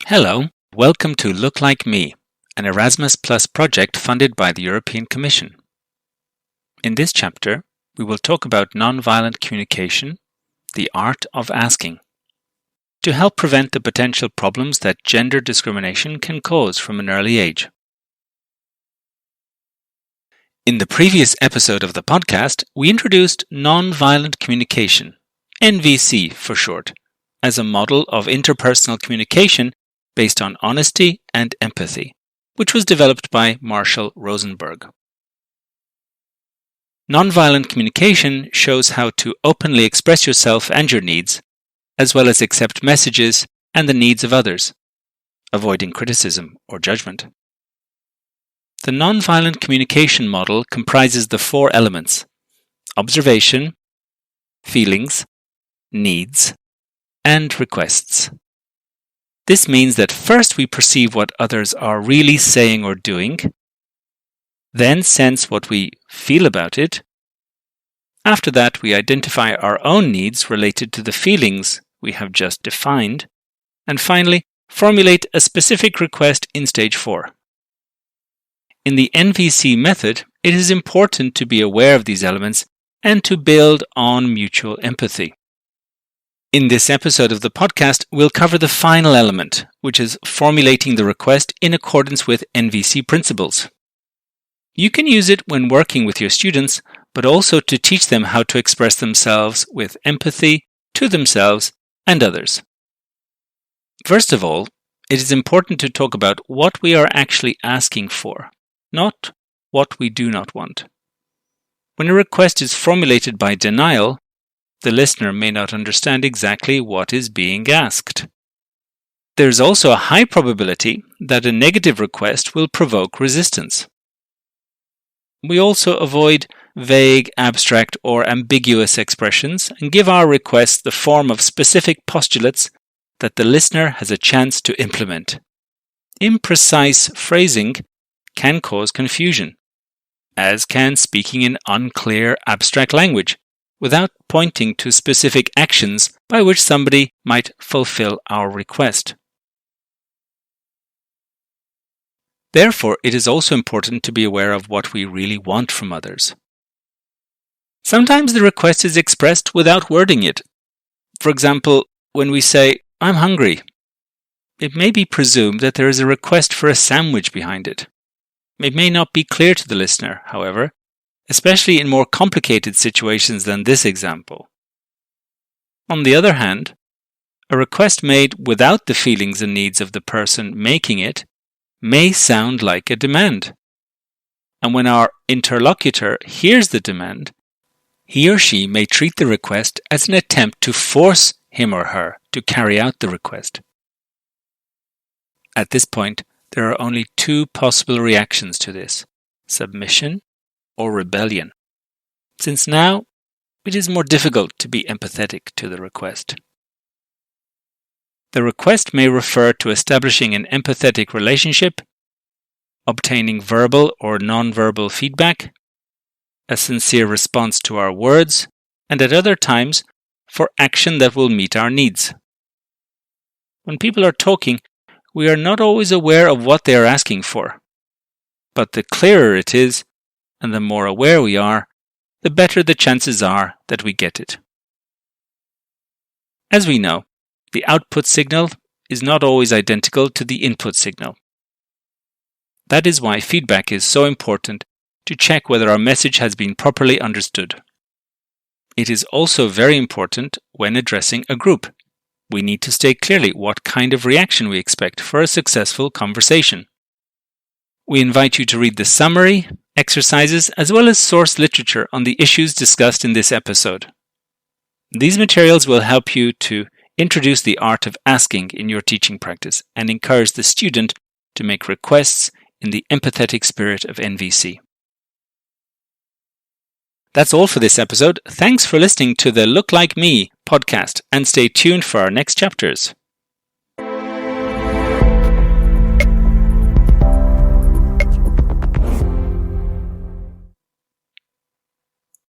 Hello, welcome to Look Like Me, an Erasmus Plus project funded by the European Commission. In this chapter, we will talk about nonviolent communication, the art of asking, to help prevent the potential problems that gender discrimination can cause from an early age. In the previous episode of the podcast, we introduced nonviolent communication, NVC for short, as a model of interpersonal communication based on honesty and empathy, which was developed by Marshall Rosenberg. Nonviolent communication shows how to openly express yourself and your needs, as well as accept messages and the needs of others, avoiding criticism or judgment. The nonviolent communication model comprises the four elements: observation, feelings, needs, and requests. This means that first we perceive what others are really saying or doing, then sense what we feel about it. After that, we identify our own needs related to the feelings we have just defined, and finally, formulate a specific request in stage 4. In the NVC method, it is important to be aware of these elements and to build on mutual empathy. In this episode of the podcast, we'll cover the final element, which is formulating the request in accordance with NVC principles. You can use it when working with your students, but also to teach them how to express themselves with empathy to themselves and others. First of all, it is important to talk about what we are actually asking for, not what we do not want. When a request is formulated by denial, the listener may not understand exactly what is being asked. There is also a high probability that a negative request will provoke resistance. We also avoid vague, abstract, or ambiguous expressions and give our requests the form of specific postulates that the listener has a chance to implement. Imprecise phrasing can cause confusion, as can speaking in unclear, abstract language, without pointing to specific actions by which somebody might fulfill our request. Therefore, it is also important to be aware of what we really want from others. Sometimes the request is expressed without wording it. For example, when we say, "I'm hungry," it may be presumed that there is a request for a sandwich behind it. It may not be clear to the listener, however, especially in more complicated situations than this example. On the other hand, a request made without the feelings and needs of the person making it may sound like a demand. And when our interlocutor hears the demand, he or she may treat the request as an attempt to force him or her to carry out the request. At this point, there are only two possible reactions to this: submission or rebellion, since now it is more difficult to be empathetic to the request. The request may refer to establishing an empathetic relationship, obtaining verbal or nonverbal feedback, a sincere response to our words, and at other times, for action that will meet our needs. When people are talking, we are not always aware of what they are asking for, but the clearer it is, and the more aware we are, the better the chances are that we get it. As we know, the output signal is not always identical to the input signal. That is why feedback is so important to check whether our message has been properly understood. It is also very important when addressing a group. We need to state clearly what kind of reaction we expect for a successful conversation. We invite you to read the summary, exercises, as well as source literature on the issues discussed in this episode. These materials will help you to introduce the art of asking in your teaching practice and encourage the student to make requests in the empathetic spirit of NVC. That's all for this episode. Thanks for listening to the Look Like Me podcast, and stay tuned for our next chapters.